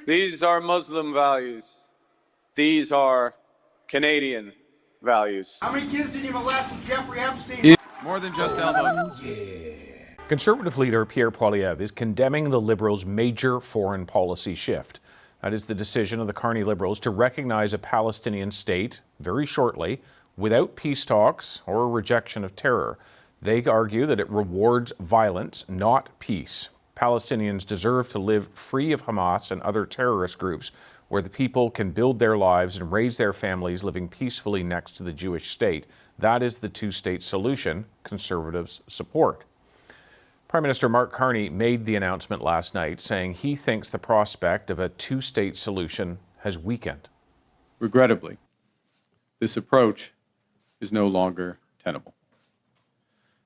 These are Muslim values. These are Canadian values. How many kids did you molest with Jeffrey Epstein? More than just elbows. Conservative leader Pierre Poilievre is condemning the Liberals' major foreign policy shift. That is the decision of the Carney Liberals to recognize a Palestinian state very shortly without peace talks or a rejection of terror. They argue that it rewards violence, not peace. Palestinians deserve to live free of Hamas and other terrorist groups where the people can build their lives and raise their families living peacefully next to the Jewish state. That is the two-state solution Conservatives support. Prime Minister Mark Carney made the announcement last night, saying he thinks the prospect of a two-state solution has weakened. Regrettably, this approach is no longer tenable.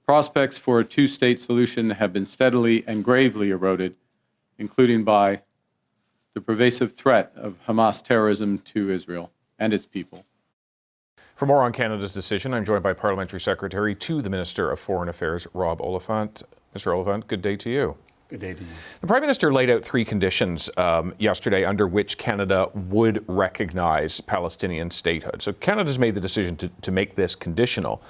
Prospects for a two-state solution have been steadily and gravely eroded, including by the pervasive threat of Hamas terrorism to Israel and its people. For more on Canada's decision, I'm joined by Parliamentary Secretary to the Minister of Foreign Affairs, Rob Oliphant. Mr. Oliphant, good day to you. Good day to you. The Prime Minister laid out three conditions yesterday under which Canada would recognize Palestinian statehood. So Canada's made the decision to make this conditional,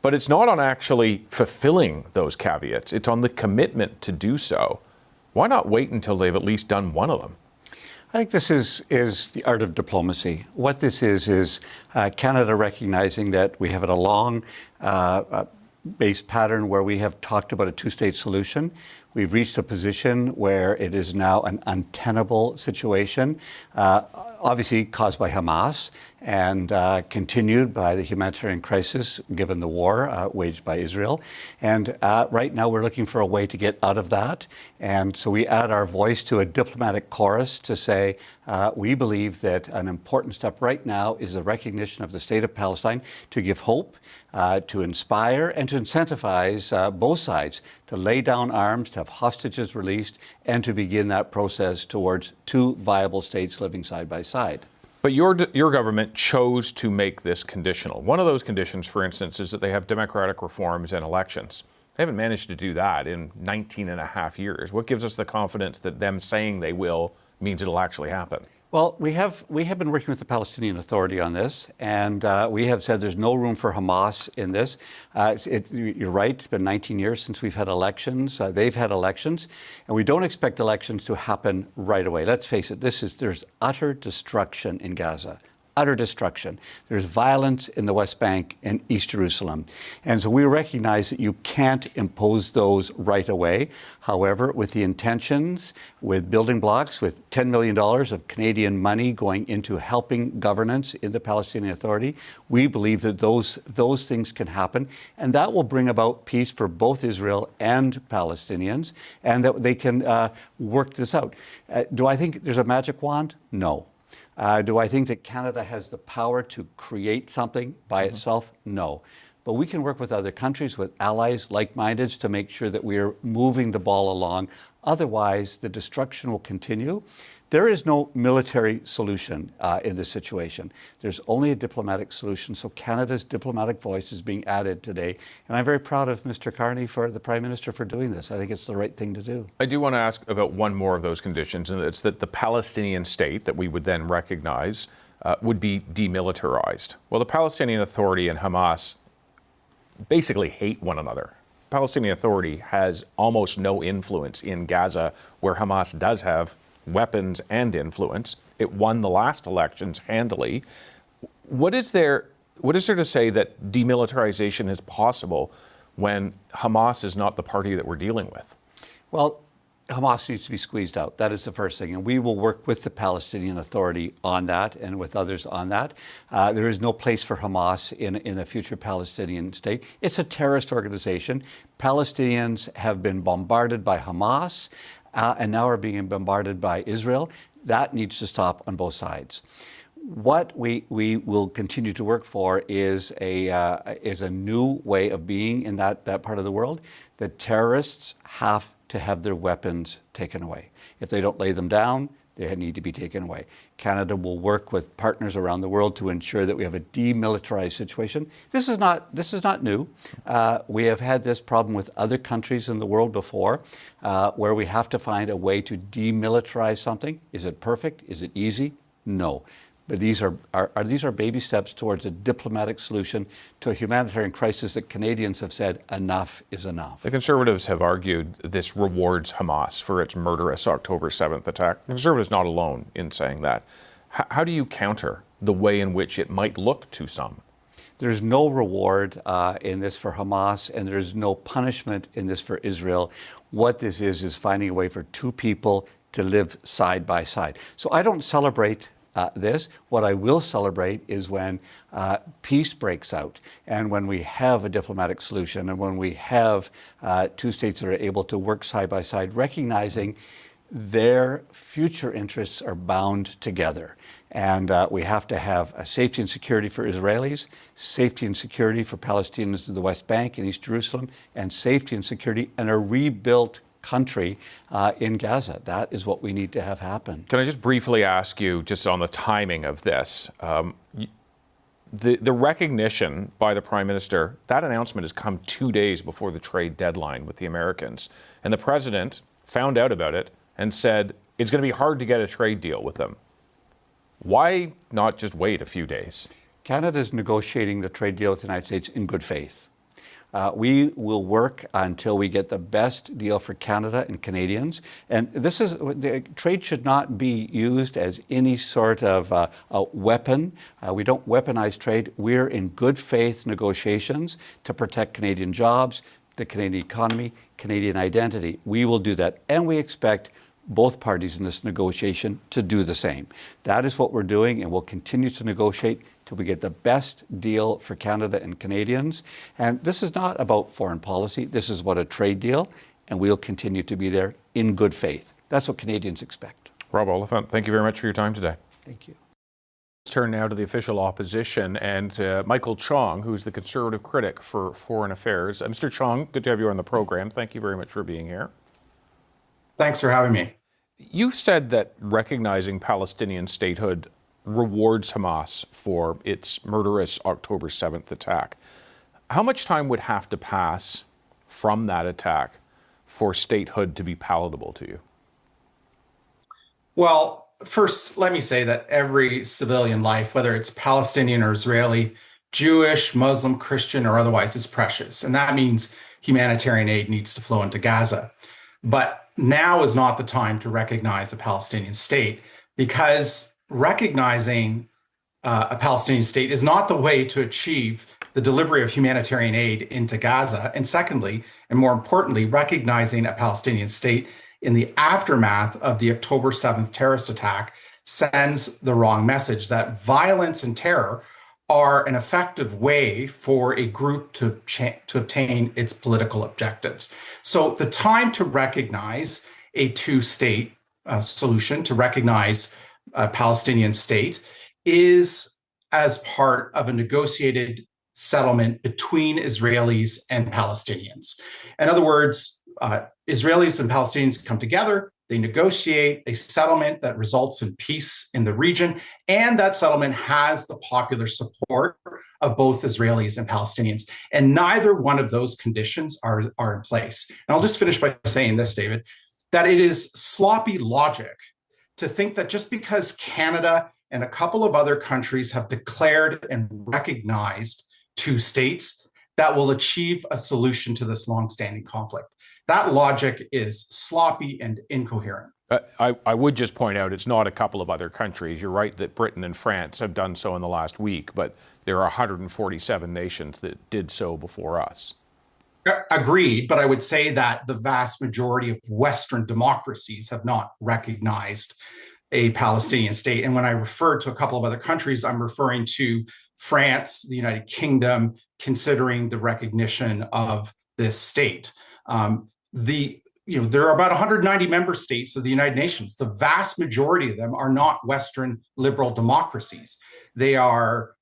but it's not on actually fulfilling those caveats. It's on the commitment to do so. Why not wait until they've at least done one of them? I think this is the art of diplomacy. What this is Canada recognizing that we have a long based pattern where we have talked about a two-state solution. We've reached a position where it is now an untenable situation, obviously caused by Hamas and continued by the humanitarian crisis given the war waged by Israel. And right now we're looking for a way to get out of that. And so we add our voice to a diplomatic chorus to say we believe that an important step right now is the recognition of the state of Palestine to give hope, to inspire and to incentivize both sides to lay down arms, to have hostages released, and to begin that process towards two viable states living side by side. But your government chose to make this conditional. One of those conditions, for instance, is that they have democratic reforms and elections. They haven't managed to do that in 19 and a half years. What gives us the confidence that them saying they will means it'll actually happen? Well, we have been working with the Palestinian Authority on this, and we have said there's no room for Hamas in this. You're right, it's been 19 years since we've had elections. They've had elections, and we don't expect elections to happen right away. Let's face it, there's utter destruction in Gaza. Utter destruction. There's violence in the West Bank and East Jerusalem. And so we recognize that you can't impose those right away. However, with the intentions, with building blocks, with $10 million of Canadian money going into helping governance in the Palestinian Authority, we believe that those things can happen. And that will bring about peace for both Israel and Palestinians, and that they can work this out. Do I think there's a magic wand? No. Do I think that Canada has the power to create something by itself? No. But we can work with other countries, with allies, like-minded, to make sure that we are moving the ball along. Otherwise, the destruction will continue. There is no military solution in this situation. There's only a diplomatic solution. So Canada's diplomatic voice is being added today. And I'm very proud of Mr. Carney, the Prime Minister, for doing this. I think it's the right thing to do. I do want to ask about one more of those conditions, and it's that the Palestinian state that we would then recognize would be demilitarized. Well, the Palestinian Authority and Hamas basically hate one another. The Palestinian Authority has almost no influence in Gaza, where Hamas does have weapons and influence. It won the last elections handily. What is there to say that demilitarization is possible when Hamas is not the party that we're dealing with? Well, Hamas needs to be squeezed out. That is the first thing. And we will work with the Palestinian Authority on that and with others on that. There is no place for Hamas in a future Palestinian state. It's a terrorist organization. Palestinians have been bombarded by Hamas and now are being bombarded by Israel. That needs to stop on both sides. What we will continue to work for is a new way of being in that part of the world. The terrorists have to have their weapons taken away. If they don't lay them down, they need to be taken away. Canada will work with partners around the world to ensure that we have a demilitarized situation. This is not new. We have had this problem with other countries in the world before, where we have to find a way to demilitarize something. Is it perfect? Is it easy? No. But these are baby steps towards a diplomatic solution to a humanitarian crisis that Canadians have said enough is enough. The Conservatives have argued this rewards Hamas for its murderous October 7th attack. The Conservatives not alone in saying that. How do you counter the way in which it might look to some? There's no reward in this for Hamas, and there's no punishment in this for Israel. What this is finding a way for two people to live side by side. So I don't celebrate this. What I will celebrate is when peace breaks out, and when we have a diplomatic solution, and when we have two states that are able to work side by side, recognizing their future interests are bound together. And we have to have a safety and security for Israelis, safety and security for Palestinians in the West Bank and East Jerusalem, and safety and security and a rebuilt country in Gaza. That is what we need to have happen. Can I just briefly ask you, just on the timing of this, the recognition by the Prime Minister, that announcement has come 2 days before the trade deadline with the Americans. And the President found out about it and said it's going to be hard to get a trade deal with them. Why not just wait a few days? Canada is negotiating the trade deal with the United States in good faith. We will work until we get the best deal for Canada and Canadians. And trade should not be used as any sort of a weapon. We don't weaponize trade. We're in good faith negotiations to protect Canadian jobs, the Canadian economy, Canadian identity. We will do that. And we expect both parties in this negotiation to do the same. That is what we're doing, and we'll continue to negotiate till we get the best deal for Canada and Canadians. And this is not about foreign policy. This is about a trade deal, and we'll continue to be there in good faith. That's what Canadians expect. Rob Oliphant, thank you very much for your time today. Thank you. Let's turn now to the official opposition and Michael Chong, who's the Conservative critic for Foreign Affairs. Mr. Chong, good to have you on the program. Thank you very much for being here. Thanks for having me. You've said that recognizing Palestinian statehood rewards Hamas for its murderous October 7th attack. How much time would have to pass from that attack for statehood to be palatable to you? Well, first, let me say that every civilian life, whether it's Palestinian or Israeli, Jewish, Muslim, Christian, or otherwise, is precious. And that means humanitarian aid needs to flow into Gaza. But now is not the time to recognize a Palestinian state, because recognizing a Palestinian state is not the way to achieve the delivery of humanitarian aid into Gaza. And secondly, and more importantly, recognizing a Palestinian state in the aftermath of the October 7th terrorist attack sends the wrong message that violence and terror are an effective way for a group to obtain its political objectives. So the time to recognize a two-state solution, to recognize a Palestinian state, is as part of a negotiated settlement between Israelis and Palestinians. In other words, Israelis and Palestinians come together, they negotiate a settlement that results in peace in the region, and that settlement has the popular support of both Israelis and Palestinians. And neither one of those conditions are in place. And I'll just finish by saying this, David, that it is sloppy logic to think that just because Canada and a couple of other countries have declared and recognized two states, that will achieve a solution to this longstanding conflict. That logic is sloppy and incoherent. I would just point out it's not a couple of other countries. You're right that Britain and France have done so in the last week, but there are 147 nations that did so before us. Agreed, but I would say that the vast majority of Western democracies have not recognized a Palestinian state. And when I refer to a couple of other countries, I'm referring to France, the United Kingdom, considering the recognition of this state. There are about 190 member states of the United Nations. The vast majority of them are not Western liberal democracies. They are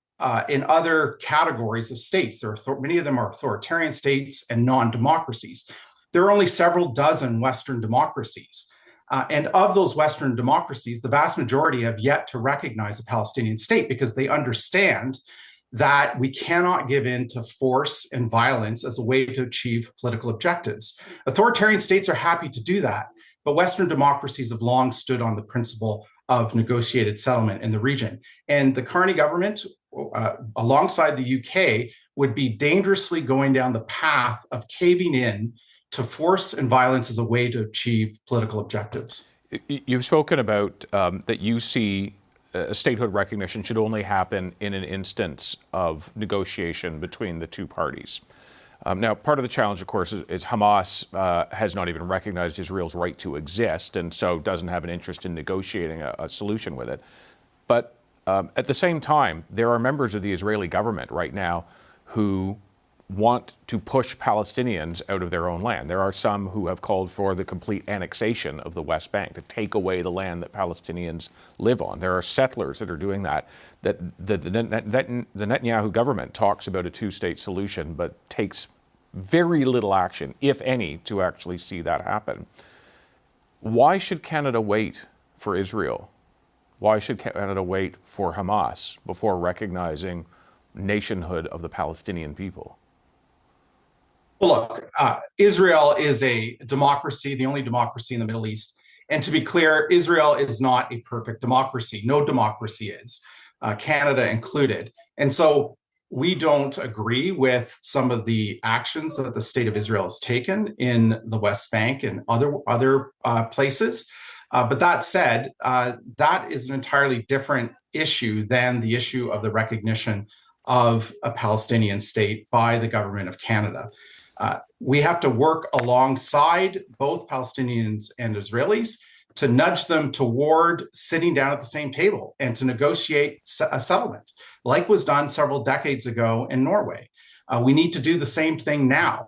in other categories of states. Many of them are authoritarian states and non-democracies. There are only several dozen Western democracies. And of those Western democracies, the vast majority have yet to recognize a Palestinian state because they understand that we cannot give in to force and violence as a way to achieve political objectives. Authoritarian states are happy to do that, but Western democracies have long stood on the principle of negotiated settlement in the region. And the Carney government, alongside the UK, would be dangerously going down the path of caving in to force and violence as a way to achieve political objectives. You've spoken about that you see statehood recognition should only happen in an instance of negotiation between the two parties. Now, part of the challenge, of course, is Hamas has not even recognized Israel's right to exist, and so doesn't have an interest in negotiating a solution with it. But at the same time, there are members of the Israeli government right now who want to push Palestinians out of their own land. There are some who have called for the complete annexation of the West Bank, to take away the land that Palestinians live on. There are settlers that are doing that. The Netanyahu government talks about a two-state solution, but takes very little action, if any, to actually see that happen. Why should Canada wait for Israel? Why should Canada wait for Hamas before recognizing nationhood of the Palestinian people? Well, look, Israel is a democracy, the only democracy in the Middle East. And to be clear, Israel is not a perfect democracy. No democracy is, Canada included. And so we don't agree with some of the actions that the state of Israel has taken in the West Bank and other places. But that said, that is an entirely different issue than the issue of the recognition of a Palestinian state by the government of Canada. We have to work alongside both Palestinians and Israelis to nudge them toward sitting down at the same table and to negotiate a settlement, like was done several decades ago in Norway. We need to do the same thing now.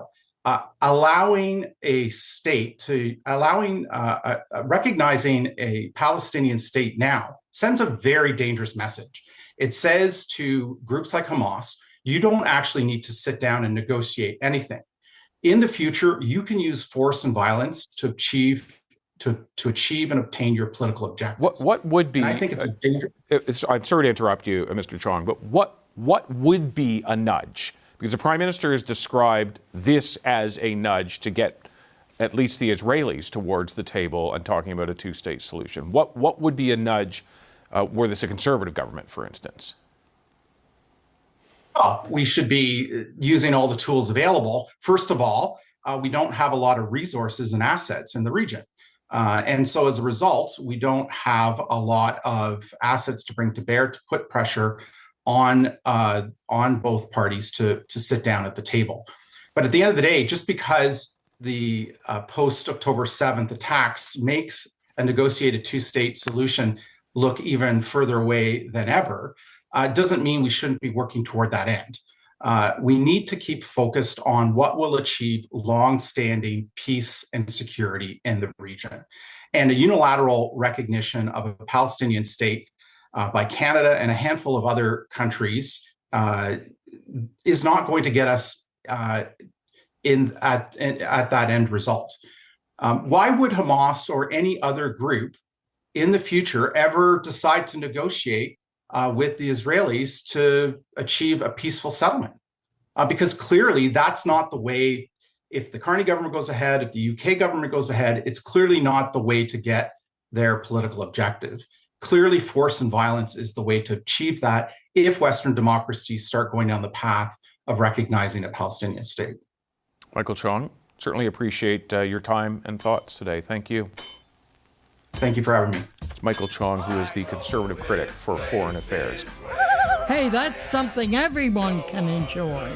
Recognizing a Palestinian state now sends a very dangerous message. It says to groups like Hamas, you don't actually need to sit down and negotiate anything. In the future, you can use force and violence to achieve and obtain your political objectives. What would be? And I think it's a danger. I'm sorry to interrupt you, Mr. Chong, but what would be a nudge? Because the Prime Minister has described this as a nudge to get at least the Israelis towards the table and talking about a two-state solution. What would be a nudge were this a Conservative government, for instance? Well, we should be using all the tools available. First of all, we don't have a lot of resources and assets in the region. And so as a result, we don't have a lot of assets to bring to bear to put pressure on both parties to sit down at the table. But at the end of the day, just because the post-October 7th attacks makes a negotiated two-state solution look even further away than ever, doesn't mean we shouldn't be working toward that end. We need to keep focused on what will achieve long-standing peace and security in the region. And a unilateral recognition of a Palestinian state by Canada and a handful of other countries is not going to get us at that end result. Why would Hamas or any other group in the future ever decide to negotiate with the Israelis to achieve a peaceful settlement? Because clearly that's not the way. If the Carney government goes ahead, if the UK government goes ahead, it's clearly not the way to get their political objective. Clearly, force and violence is the way to achieve that if Western democracies start going down the path of recognizing a Palestinian state. Michael Chong, certainly appreciate your time and thoughts today. Thank you. Thank you for having me. It's Michael Chong, who is the Conservative critic for Foreign Affairs. Hey, that's something everyone can enjoy.